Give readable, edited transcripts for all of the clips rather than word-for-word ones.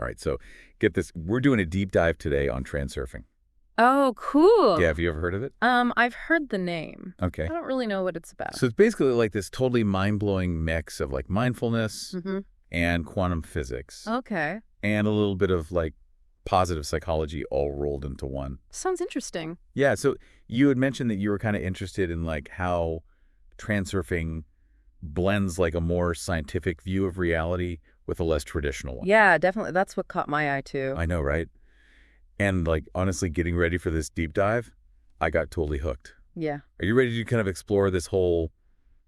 All right, so get this. We're doing a deep dive today on transurfing. Oh, cool. Yeah, have you ever heard of it? I've heard the name. Okay. I don't really know what it's about. So it's basically like this totally mind-blowing mix of like mindfulness and quantum physics Okay. and a little bit of like positive psychology all rolled into one. Sounds interesting. Yeah, so you had mentioned that you were kind of interested in like how transurfing blends like a more scientific view of reality with a less traditional one. Yeah, definitely. That's what caught my eye, too. I know, right? And like honestly, getting ready for this deep dive, I got totally hooked. Yeah. Are you ready to kind of explore this whole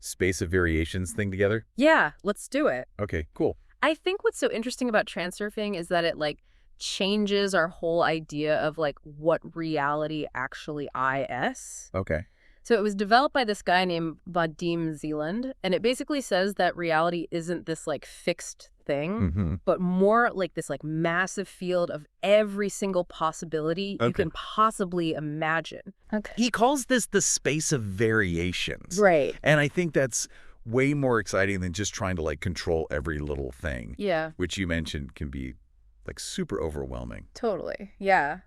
space of variations thing together? Yeah, let's do it. Okay, cool. I think what's so interesting about transurfing is that it, like, changes our whole idea of, like, what reality actually is. Okay. So it was developed by this guy named Vadim Zeland, and it basically says that reality isn't this, like, fixed thing, but more like this, like, massive field of every single possibility you can possibly imagine. Okay. He calls this the space of variations. Right. And I think that's way more exciting than just trying to like control every little thing. Yeah. Which you mentioned can be like super overwhelming. Totally. Yeah.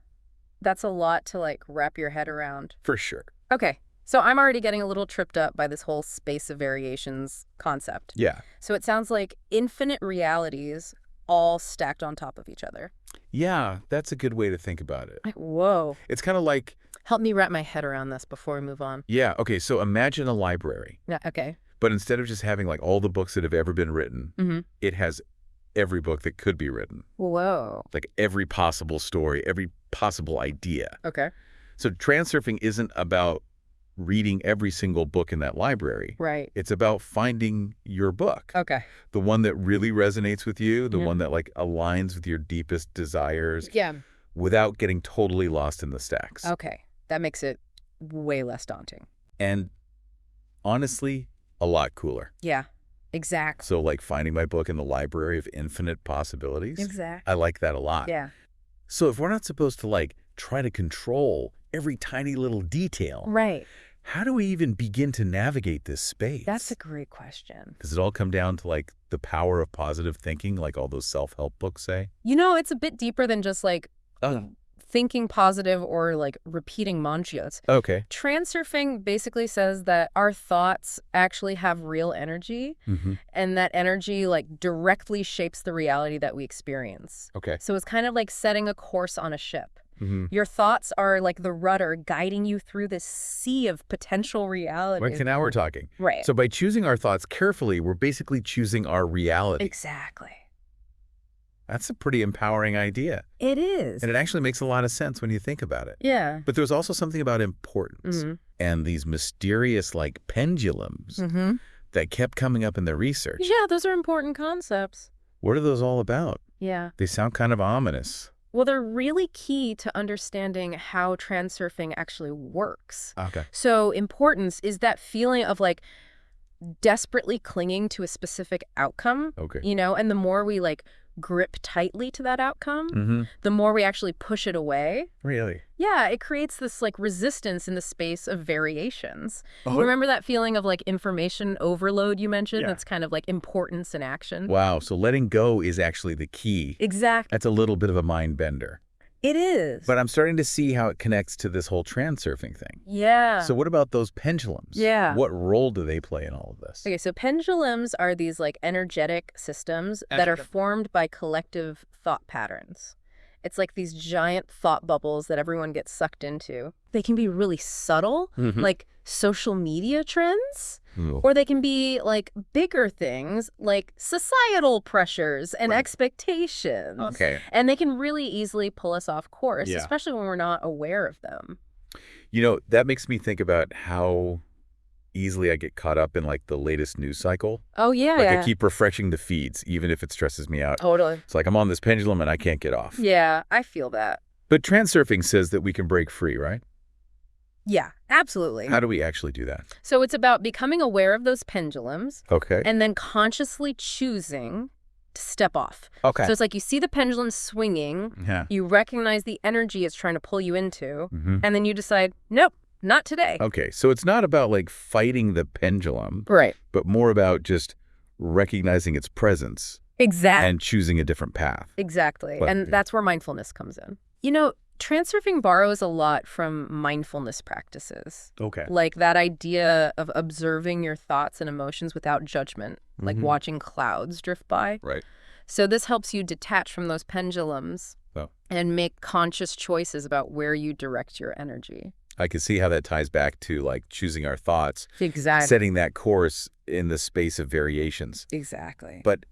That's a lot to, like, wrap your head around. For sure. Okay. So I'm already getting a little tripped up by this whole space of variations concept. Yeah. So it sounds like infinite realities all stacked on top of each other. Yeah, that's a good way to think about it. Like, whoa. It's kind of like... Help me wrap my head around this before we move on. Yeah, okay, so imagine a library. Yeah, okay. But instead of just having like all the books that have ever been written, it has every book that could be written. Whoa. Like every possible story, every possible idea. Okay. So transurfing isn't about reading every single book in that library. Right. It's about finding your book. Okay. The one that really resonates with you, the one that like aligns with your deepest desires. Yeah. Without getting totally lost in the stacks. Okay. That makes it way less daunting. And honestly, a lot cooler. Yeah. Exactly. So like finding my book in the library of infinite possibilities. Exactly. I like that a lot. Yeah. So if we're not supposed to like try to control every tiny little detail. Right. How do we even begin to navigate this space? That's a great question. Does it all come down to like the power of positive thinking, like all those self-help books say? You know, it's a bit deeper than just like thinking positive or like repeating mantras. Okay. Transurfing basically says that our thoughts actually have real energy and that energy like directly shapes the reality that we experience. Okay. So it's kind of like setting a course on a ship. Your thoughts are like the rudder guiding you through this sea of potential realities. Right, so now we're talking. Right. So by choosing our thoughts carefully, we're basically choosing our reality. Exactly. That's a pretty empowering idea. It is. And it actually makes a lot of sense when you think about it. Yeah. But there's also something about importance and these mysterious like pendulums that kept coming up in the research. Yeah, those are important concepts. What are those all about? Yeah. They sound kind of ominous. Well, they're really key to understanding how transurfing actually works. Okay. So importance is that feeling of like desperately clinging to a specific outcome, you know, and the more we like grip tightly to that outcome, the more we actually push it away. Really? Yeah, it creates this like resistance in the space of variations. Remember that feeling of like information overload you mentioned? That's kind of like importance in action. Wow, so letting go is actually the key. Exactly. That's a little bit of a mind bender. It is. But I'm starting to see how it connects to this whole transurfing thing. Yeah. So what about those pendulums? Yeah. What role do they play in all of this? Okay, so pendulums are these like energetic systems that are formed by collective thought patterns. It's like these giant thought bubbles that everyone gets sucked into. They can be really subtle, like social media trends, or they can be like bigger things like societal pressures and expectations. Okay. And they can really easily pull us off course, especially when we're not aware of them. You know, that makes me think about how easily I get caught up in like the latest news cycle. Oh, yeah. Like I keep refreshing the feeds, even if it stresses me out. Totally. It's like I'm on this pendulum and I can't get off. Yeah, I feel that. But transurfing says that we can break free, right? Yeah, absolutely. How do we actually do that? So it's about becoming aware of those pendulums. Okay. And then consciously choosing to step off. Okay. So it's like you see the pendulum swinging. Yeah. You recognize the energy it's trying to pull you into. And then you decide, nope, not today. Okay. So it's not about like fighting the pendulum. Right. But more about just recognizing its presence Exactly. and choosing a different path. Exactly. But, And that's where mindfulness comes in. Transurfing borrows a lot from mindfulness practices. Okay. Like that idea of observing your thoughts and emotions without judgment, like watching clouds drift by. Right. So this helps you detach from those pendulums and make conscious choices about where you direct your energy. I can see how that ties back to like choosing our thoughts, Exactly. setting that course in the space of variations. Exactly. But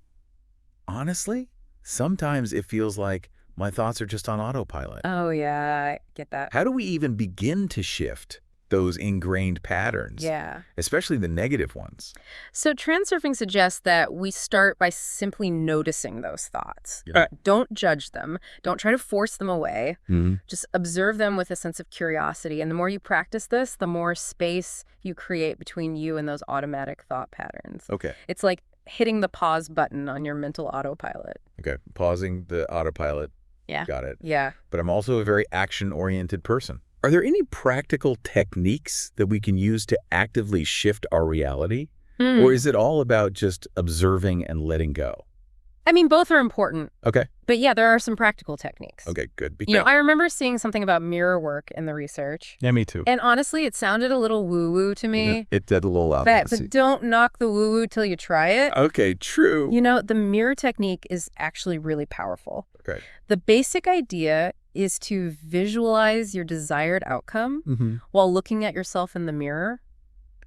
honestly, sometimes it feels like my thoughts are just on autopilot. Oh, yeah, I get that. How do we even begin to shift those ingrained patterns? Yeah. Especially the negative ones. So transurfing suggests that we start by simply noticing those thoughts. Yeah. Don't judge them. Don't try to force them away. Mm-hmm. Just observe them with a sense of curiosity. And the more you practice this, the more space you create between you and those automatic thought patterns. Okay. It's like hitting the pause button on your mental autopilot. Okay. Pausing the autopilot. Yeah. Got it. Yeah. But I'm also a very action-oriented person. Are there any practical techniques that we can use to actively shift our reality? Or is it all about just observing and letting go? I mean, both are important. Okay. But yeah, there are some practical techniques. Okay, good. I remember seeing something about mirror work in the research. Yeah, me too. And honestly, it sounded a little woo-woo to me. It did a little out. But don't knock the woo-woo till you try it. Okay, true. The mirror technique is actually really powerful. Okay. The basic idea is to visualize your desired outcome while looking at yourself in the mirror.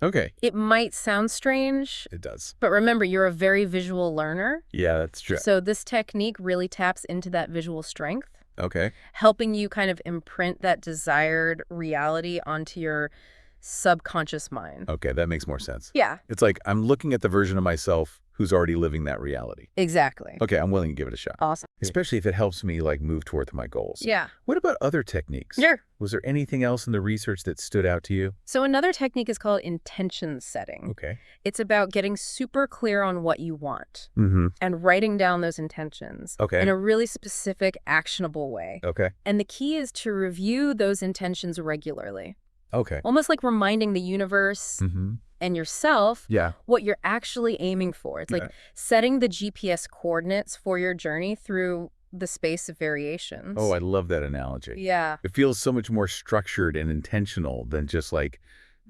Okay. It might sound strange. It does. But remember, you're a very visual learner. Yeah, that's true. So this technique really taps into that visual strength. Okay. Helping you kind of imprint that desired reality onto your subconscious mind. Okay, that makes more sense. Yeah. It's like I'm looking at the version of myself who's already living that reality. Exactly. Okay, I'm willing to give it a shot. Awesome. Especially if it helps me like move toward my goals. Yeah. What about other techniques? Sure. Was there anything else in the research that stood out to you? So another technique is called intention setting. Okay. It's about getting super clear on what you want and writing down those intentions in a really specific, actionable way. Okay. And the key is to review those intentions regularly. Okay. Almost like reminding the universe and yourself what you're actually aiming for. It's like setting the GPS coordinates for your journey through the space of variations. Oh, I love that analogy. Yeah. It feels so much more structured and intentional than just like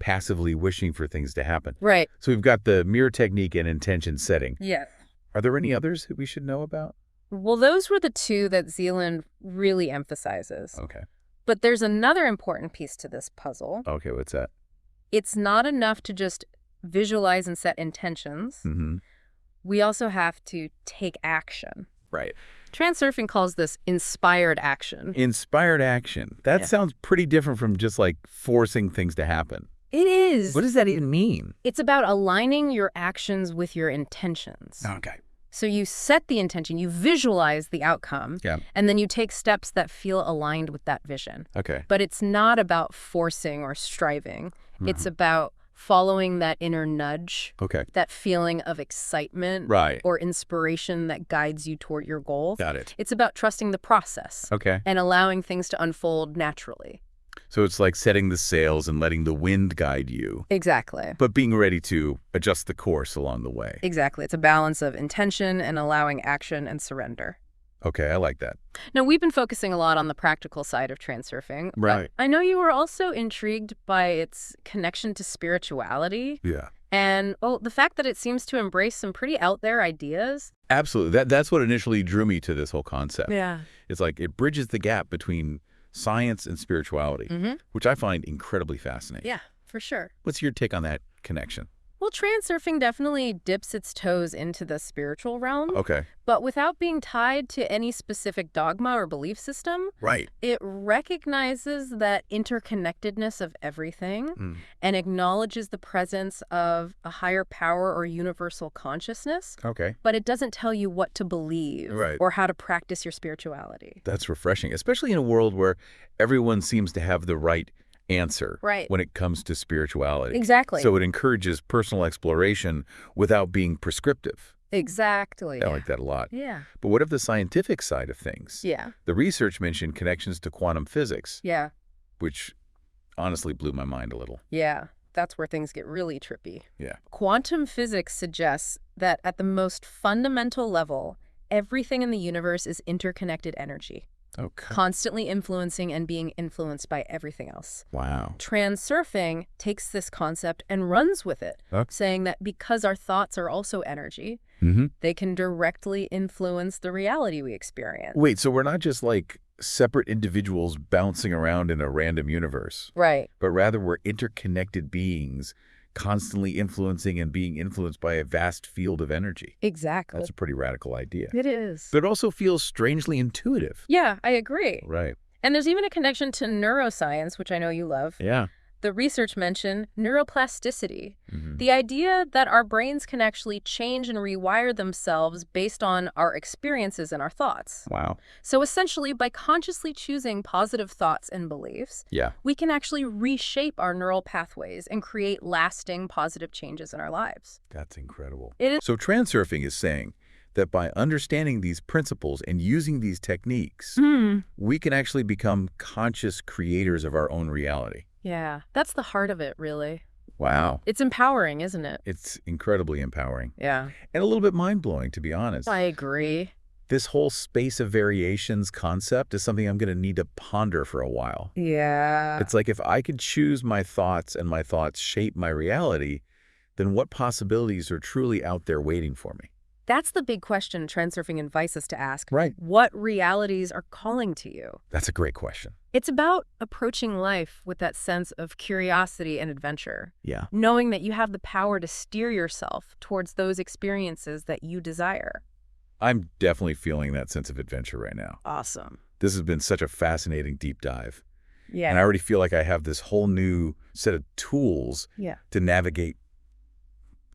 passively wishing for things to happen. Right. So we've got the mirror technique and intention setting. Yeah. Are there any others that we should know about? Well, those were the two that Zeland really emphasizes. Okay. But there's another important piece to this puzzle. Okay, what's that? It's not enough to just visualize and set intentions. We also have to take action. Right. Transurfing calls this inspired action. Inspired action. That sounds pretty different from just like forcing things to happen. It is. What does that even mean? It's about aligning your actions with your intentions. Okay. So you set the intention, you visualize the outcome, and then you take steps that feel aligned with that vision. Okay. But it's not about forcing or striving. It's about following that inner nudge, that feeling of excitement or inspiration that guides you toward your goal. Got it. It's about trusting the process Okay. and allowing things to unfold naturally. So it's like setting the sails and letting the wind guide you, Exactly. but being ready to adjust the course along the way. Exactly. It's a balance of intention and allowing action and surrender. Okay, I like that. Now, we've been focusing a lot on the practical side of transurfing. Right. I know you were also intrigued by its connection to spirituality. Yeah. And, the fact that it seems to embrace some pretty out there ideas. Absolutely. That's what initially drew me to this whole concept. Yeah. It's like it bridges the gap between science and spirituality, which I find incredibly fascinating. Yeah, for sure. What's your take on that connection? Well, transurfing definitely dips its toes into the spiritual realm. Okay. But without being tied to any specific dogma or belief system. Right. It recognizes that interconnectedness of everything and acknowledges the presence of a higher power or universal consciousness. Okay. But it doesn't tell you what to believe or how to practice your spirituality. That's refreshing, especially in a world where everyone seems to have the right answer when it comes to spirituality. Exactly. So it encourages personal exploration without being prescriptive. Exactly. I like that a lot. Yeah. But what of the scientific side of things? Yeah. The research mentioned connections to quantum physics. Yeah. Which honestly blew my mind a little. Yeah. that's where things get really trippy. Yeah. Quantum physics suggests that at the most fundamental level, everything in the universe is interconnected energy, Okay. constantly influencing and being influenced by everything else. Wow. Transurfing takes this concept and runs with it, Okay. saying that because our thoughts are also energy, they can directly influence the reality we experience. Wait, so we're not just like separate individuals bouncing around in a random universe, Right. but rather we're interconnected beings constantly influencing and being influenced by a vast field of energy. Exactly. That's a pretty radical idea. It is. But it also feels strangely intuitive. Yeah, I agree. Right. And there's even a connection to neuroscience, which I know you love. Yeah. The research mentioned neuroplasticity, the idea that our brains can actually change and rewire themselves based on our experiences and our thoughts. Wow. So essentially, by consciously choosing positive thoughts and beliefs, Yeah. we can actually reshape our neural pathways and create lasting positive changes in our lives. That's incredible. It is. So Transurfing is saying that by understanding these principles and using these techniques, we can actually become conscious creators of our own reality. Yeah, that's the heart of it, really. Wow. It's empowering, isn't it? It's incredibly empowering. Yeah. And a little bit mind-blowing, to be honest. I agree. This whole space of variations concept is something I'm going to need to ponder for a while. Yeah. It's like if I could choose my thoughts and my thoughts shape my reality, then what possibilities are truly out there waiting for me? That's the big question Transurfing invites us to ask. Right. What realities are calling to you? That's a great question. It's about approaching life with that sense of curiosity and adventure, Yeah. knowing that you have the power to steer yourself towards those experiences that you desire. I'm definitely feeling that sense of adventure right now. Awesome. This has been such a fascinating deep dive. Yeah. And I already feel like I have this whole new set of tools to navigate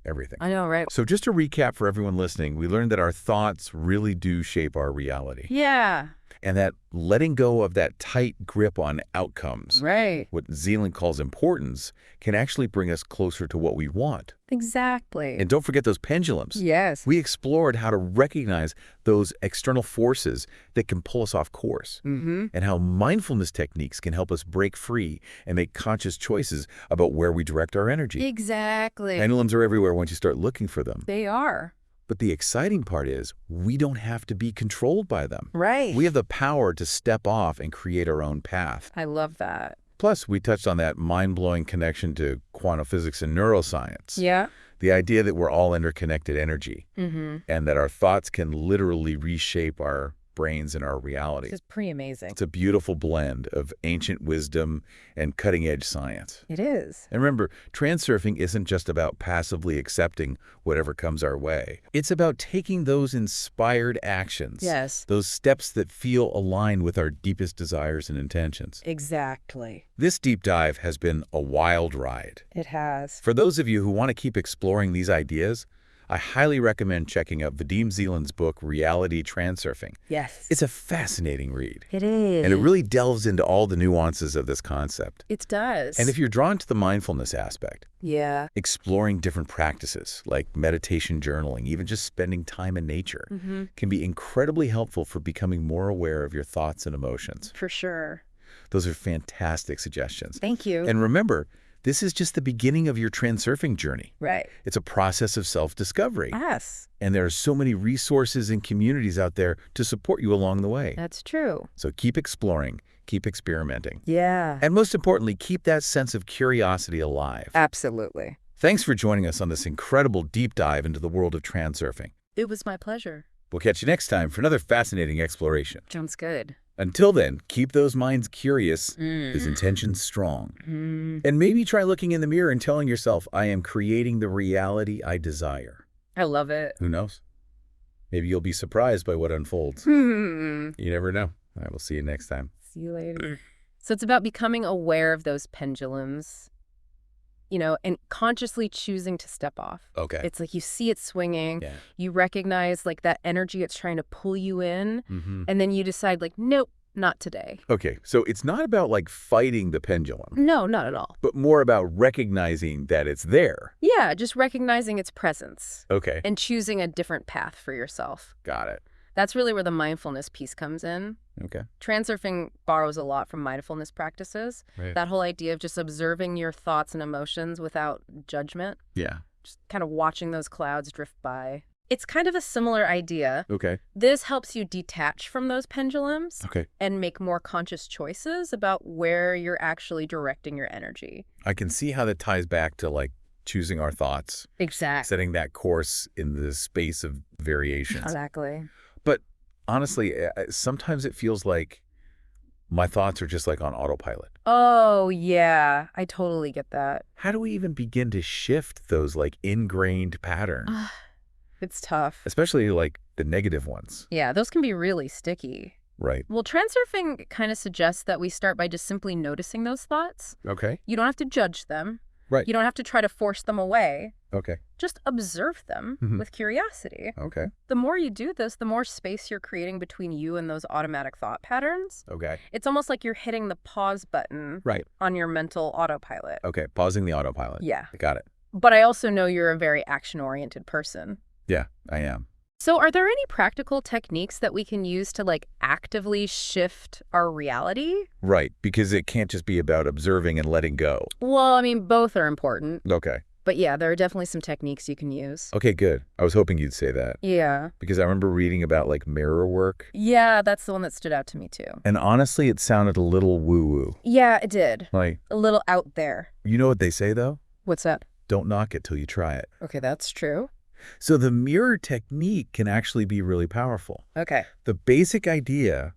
everything. I know, right? So just to recap for everyone listening, we learned that our thoughts really do shape our reality. Yeah. And that letting go of that tight grip on outcomes, Right. what Zeland calls importance, can actually bring us closer to what we want. Exactly. And don't forget those pendulums. Yes. We explored how to recognize those external forces that can pull us off course, and how mindfulness techniques can help us break free and make conscious choices about where we direct our energy. Exactly. Pendulums are everywhere once you start looking for them. They are. But the exciting part is we don't have to be controlled by them. Right. We have the power to step off and create our own path. I love that. Plus, we touched on that mind-blowing connection to quantum physics and neuroscience. Yeah. The idea that we're all interconnected energy Mm-hmm. and that our thoughts can literally reshape our brains and our reality. It's pretty amazing. It's a beautiful blend of ancient wisdom and cutting-edge science. It is. And remember, transurfing isn't just about passively accepting whatever comes our way. It's about taking those inspired actions, Yes. those steps that feel aligned with our deepest desires and intentions. Exactly. This deep dive has been a wild ride. It has. For those of you who want to keep exploring these ideas, I highly recommend checking out Vadim Zeland's book, Reality Transurfing. Yes. It's a fascinating read, It is. and it really delves into all the nuances of this concept. It does. And if you're drawn to the mindfulness aspect, Yeah. exploring different practices like meditation, journaling, even just spending time in nature can be incredibly helpful for becoming more aware of your thoughts and emotions. For sure. Those are fantastic suggestions. Thank you. And remember, this is just the beginning of your transurfing journey. Right. It's a process of self-discovery. Yes. And there are so many resources and communities out there to support you along the way. That's true. So keep exploring, keep experimenting. Yeah. And most importantly, keep that sense of curiosity alive. Absolutely. Thanks for joining us on this incredible deep dive into the world of transurfing. It was my pleasure. We'll catch you next time for another fascinating exploration. Sounds good. Until then, keep those minds curious, those intentions strong. And maybe try looking in the mirror and telling yourself, I am creating the reality I desire. I love it. Who knows? Maybe you'll be surprised by what unfolds. You never know. All right, we'll see you next time. See you later. So it's about becoming aware of those pendulums, and consciously choosing to step off. Okay. It's like you see it swinging, Yeah. you recognize like that energy it's trying to pull you in, and then you decide like, nope, not today. Okay, so it's not about like fighting the pendulum, No, not at all. but more about recognizing that it's there. Yeah, just recognizing its presence Okay, and choosing a different path for yourself. got it. That's really where the mindfulness piece comes in. Okay. Transurfing borrows a lot from mindfulness practices. Right. That whole idea of just observing your thoughts and emotions without judgment. Yeah. Just kind of watching those clouds drift by. It's kind of a similar idea. Okay. This helps you detach from those pendulums Okay. and make more conscious choices about where you're actually directing your energy. I can see how that ties back to like choosing our thoughts, Exactly. setting that course in the space of variations. Exactly. But honestly, sometimes it feels like my thoughts are just like on autopilot. Oh, yeah. I totally get that. How do we even begin to shift those like ingrained patterns, It's tough. especially like the negative ones? Yeah, those can be really sticky. Right. Well, transurfing kind of suggests that we start by just simply noticing those thoughts. Okay. You don't have to judge them. Right. You don't have to try to force them away. Okay. Just observe them with curiosity. Okay. The more you do this, the more space you're creating between you and those automatic thought patterns. Okay. It's almost like you're hitting the pause button Right. on your mental autopilot. Okay. Pausing the autopilot. Yeah. I got it. But I also know you're a very action-oriented person. Yeah, I am. So are there any practical techniques that we can use to like actively shift our reality? Right. Because it can't just be about observing and letting go. Well, I mean, both are important. Okay. But yeah, there are definitely some techniques you can use. Okay, good. I was hoping you'd say that. Yeah. Because I remember reading about like mirror work. Yeah, that's the one that stood out to me too. And honestly, it sounded a little woo-woo. Yeah, it did. Like, A little out there. you know what they say though? What's that? Don't knock it till you try it. Okay, that's true. So the mirror technique can actually be really powerful. Okay. The basic idea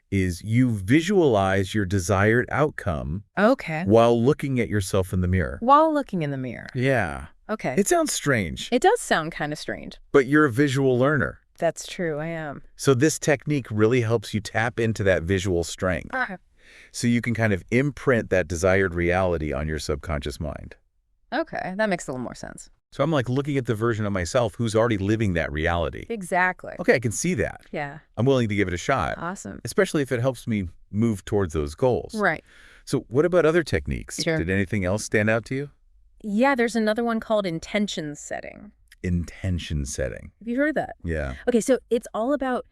is you visualize your desired outcome Okay. while looking at yourself in the mirror. While looking in the mirror. Yeah. Okay. It sounds strange, It does sound kind of strange. but you're a visual learner. That's true, I am. So this technique really helps you tap into that visual strength. So you can kind of imprint that desired reality on your subconscious mind. Okay, that makes a little more sense. So I'm like looking at the version of myself who's already living that reality. Exactly. Okay, I can see that. Yeah. I'm willing to give it a shot, Awesome. especially if it helps me move towards those goals. Right. So what about other techniques? Sure. Did anything else stand out to you? Yeah, there's another one called intention setting. Intention setting. Have you heard of that? Yeah. Okay, so it's all about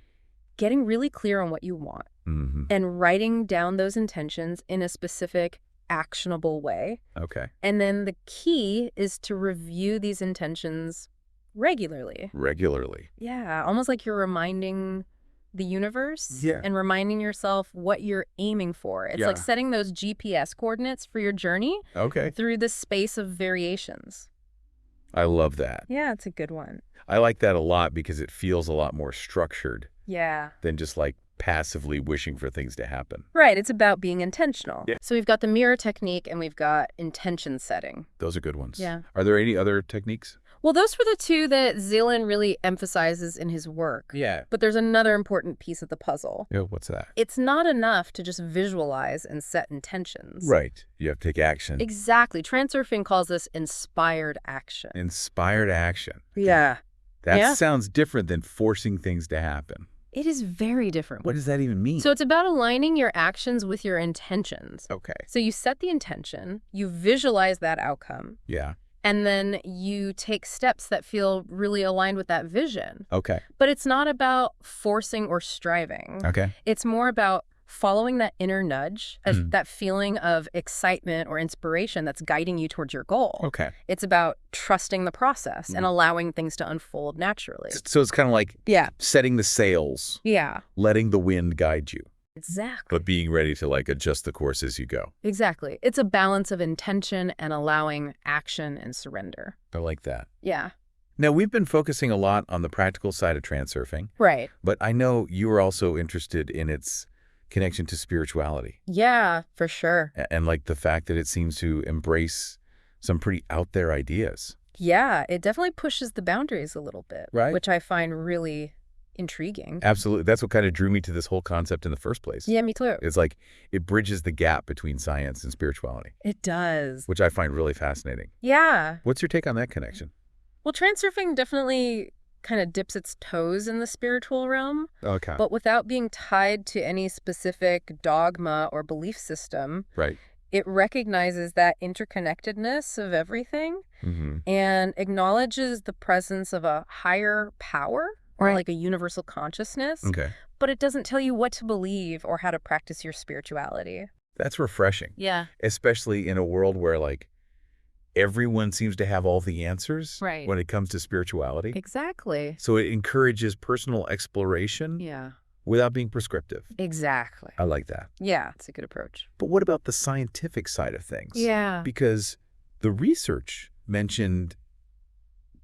getting really clear on what you want Mm-hmm. and writing down those intentions in a specific, actionable way. Okay. And then the key is to review these intentions regularly. Regularly. Yeah, almost like you're reminding the universe Yeah. and reminding yourself what you're aiming for. It's like Yeah. setting those GPS coordinates for your journey Okay. through the space of variations. I love that. Yeah, it's a good one. I like that a lot because it feels a lot more structured Yeah. than just like passively wishing for things to happen. Right, it's about being intentional. Yeah. So we've got the mirror technique and we've got intention setting. Those are good ones. Yeah. Are there any other techniques? Well, those were the two that Zeland really emphasizes in his work. Yeah. But there's another important piece of the puzzle. Yeah, what's that? It's not enough to just visualize and set intentions. Right. You have to take action. Exactly. Transurfing calls this inspired action. Inspired action. Yeah. That Yeah. sounds different than forcing things to happen. It is very different. What does that even mean? So it's about aligning your actions with your intentions. Okay. So you set the intention, you visualize that outcome, Yeah. and then you take steps that feel really aligned with that vision. Okay. But it's not about forcing or striving. Okay. It's more about following that inner nudge, that feeling of excitement or inspiration that's guiding you towards your goal. Okay. It's about trusting the process and allowing things to unfold naturally. So it's kind of like Yeah. setting the sails, Yeah. letting the wind guide you, Exactly. but being ready to like adjust the course as you go. Exactly. It's a balance of intention and allowing action and surrender. I like that. Yeah. Now, we've been focusing a lot on the practical side of transurfing, Right. but I know you are also interested in its connection to spirituality Yeah, for sure. and like the fact that it seems to embrace some pretty out there ideas. Yeah, it definitely pushes the boundaries a little bit, Right. which I find really intriguing. Absolutely. That's what kind of drew me to this whole concept in the first place. Yeah, me too. It's like it bridges the gap between science and spirituality, It does. which I find really fascinating. Yeah. What's your take on that connection? Well, transurfing definitely kind of dips its toes in the spiritual realm, Okay. but without being tied to any specific dogma or belief system. Right. It recognizes that interconnectedness of everything Mm-hmm. and acknowledges the presence of a higher power or like a universal consciousness, Okay. but it doesn't tell you what to believe or how to practice your spirituality. That's refreshing. Yeah. Especially in a world where, like, everyone seems to have all the answers Right. when it comes to spirituality. Exactly. So it encourages personal exploration Yeah. without being prescriptive. Exactly. I like that. Yeah, it's a good approach. But what about the scientific side of things? Yeah. Because the research mentioned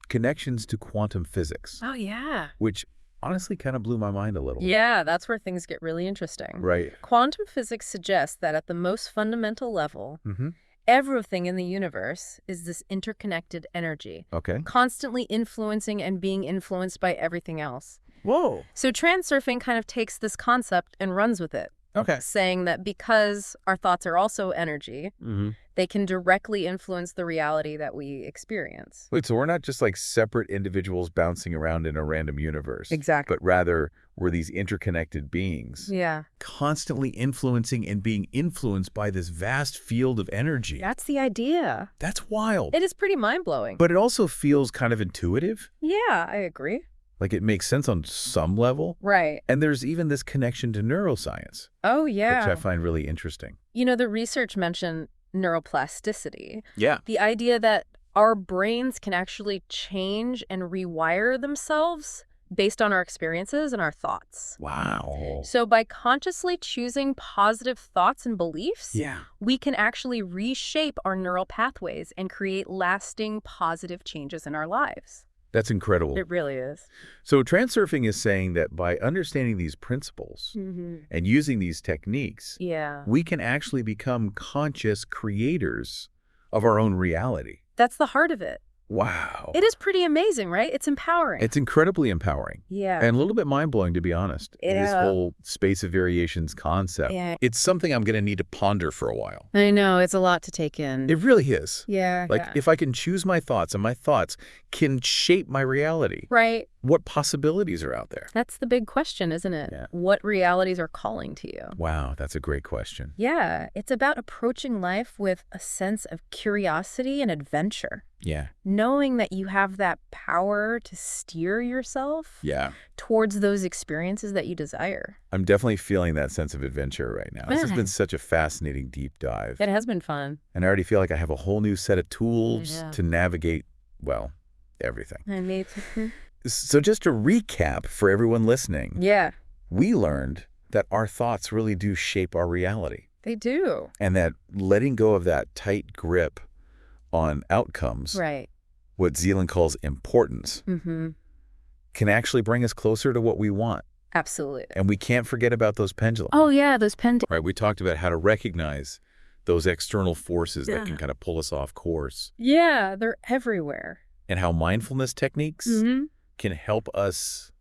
connections to quantum physics, Oh, yeah. which honestly kind of blew my mind a little. Yeah, that's where things get really interesting. Right. Quantum physics suggests that at the most fundamental level, Mm-hmm. everything in the universe is this interconnected energy, Okay. constantly influencing and being influenced by everything else. Whoa. So transurfing kind of takes this concept and runs with it, Okay. saying that because our thoughts are also energy, Mm-hmm. they can directly influence the reality that we experience. Wait, so we're not just like separate individuals bouncing around in a random universe. Exactly. But rather we're these interconnected beings. Yeah. Constantly influencing and being influenced by this vast field of energy. That's the idea. That's wild. It is pretty mind-blowing. But it also feels kind of intuitive. Yeah, I agree. Like it makes sense on some level. Right. And there's even this connection to neuroscience, Oh, yeah. which I find really interesting. You know, the research mentioned neuroplasticity, Yeah. the idea that our brains can actually change and rewire themselves based on our experiences and our thoughts. Wow. So by consciously choosing positive thoughts and beliefs, Yeah. we can actually reshape our neural pathways and create lasting positive changes in our lives. That's incredible. It really is. So transurfing is saying that by understanding these principles Mm-hmm. and using these techniques, Yeah. we can actually become conscious creators of our own reality. That's the heart of it. Wow. It is pretty amazing, right? It's empowering. It's incredibly empowering. Yeah. And a little bit mind-blowing, to be honest. This Yeah. whole space of variations concept. Yeah. It's something I'm going to need to ponder for a while. I know. It's a lot to take in. It really is. Yeah. Like, if I can choose my thoughts and my thoughts can shape my reality, Right. what possibilities are out there? That's the big question, isn't it? Yeah. What realities are calling to you? Wow, that's a great question. Yeah. It's about approaching life with a sense of curiosity and adventure. Yeah. Knowing that you have that power to steer yourself Yeah. towards those experiences that you desire. I'm definitely feeling that sense of adventure right now. This has been such a fascinating deep dive. It has been fun. And I already feel like I have a whole new set of tools Yeah. to navigate, well, everything. I made So just to recap for everyone listening, Yeah, we learned that our thoughts really do shape our reality, they do. and that letting go of that tight grip on outcomes, Right. what Zeland calls importance, Mm-hmm. can actually bring us closer to what we want. Absolutely. And we can't forget about those pendulums. Oh, yeah, those Right, we talked about how to recognize those external forces that can kind of pull us off course, Yeah, they're everywhere. and how mindfulness techniques Mm-hmm. can help us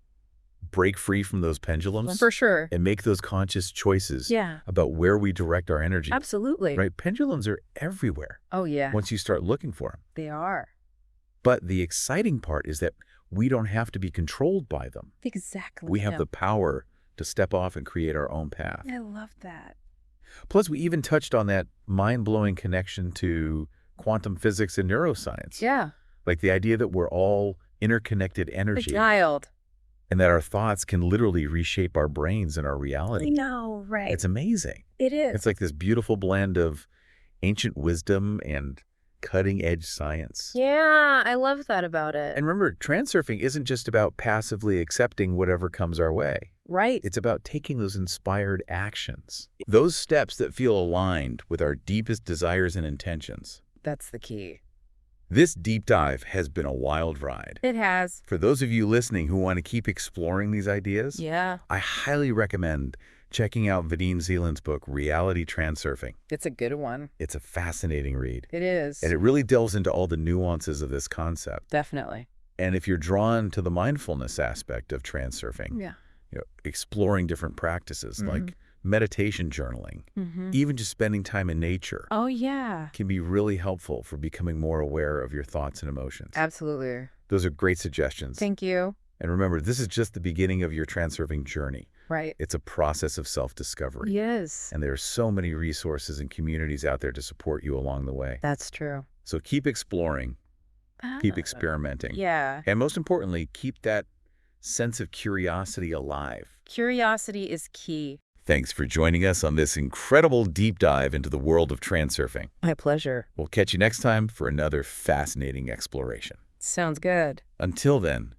break free from those pendulums For sure. and make those conscious choices Yeah, about where we direct our energy. absolutely. Right? Pendulums are everywhere Oh, yeah, once you start looking for them. they are. But the exciting part is that we don't have to be controlled by them. Exactly. We have the power to step off and create our own path. I love that. Plus, we even touched on that mind-blowing connection to quantum physics and neuroscience. Yeah. Like the idea that we're all interconnected energy Beguiled. and that our thoughts can literally reshape our brains and our reality. I know, right. It's amazing. It is. It's like this beautiful blend of ancient wisdom and cutting-edge science. Yeah, I love that about it. And remember, transurfing isn't just about passively accepting whatever comes our way. Right. It's about taking those inspired actions, those steps that feel aligned with our deepest desires and intentions. That's the key. This deep dive has been a wild ride. It has. For those of you listening who want to keep exploring these ideas, Yeah. I highly recommend checking out Vadim Zeland's book, Reality Transurfing. It's a good one. It's a fascinating read, It is. and it really delves into all the nuances of this concept. Definitely. And if you're drawn to the mindfulness aspect of transurfing, Yeah. exploring different practices like meditation journaling, Mm-hmm. even just spending time in nature, Oh, yeah. can be really helpful for becoming more aware of your thoughts and emotions. Absolutely. Those are great suggestions. Thank you. And remember, this is just the beginning of your transurfing journey. Right. It's a process of self-discovery. Yes. And there are so many resources and communities out there to support you along the way. That's true. So keep exploring, keep experimenting, Yeah. and most importantly, keep that sense of curiosity alive. Curiosity is key. Thanks for joining us on this incredible deep dive into the world of transurfing. My pleasure. We'll catch you next time for another fascinating exploration. Sounds good. Until then,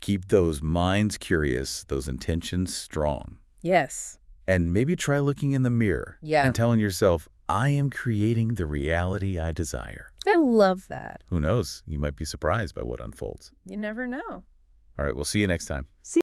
keep those minds curious, those intentions strong. Yes. And maybe try looking in the mirror and Yeah. telling yourself, I am creating the reality I desire. I love that. Who knows? You might be surprised by what unfolds. You never know. All right, we'll see you next time. See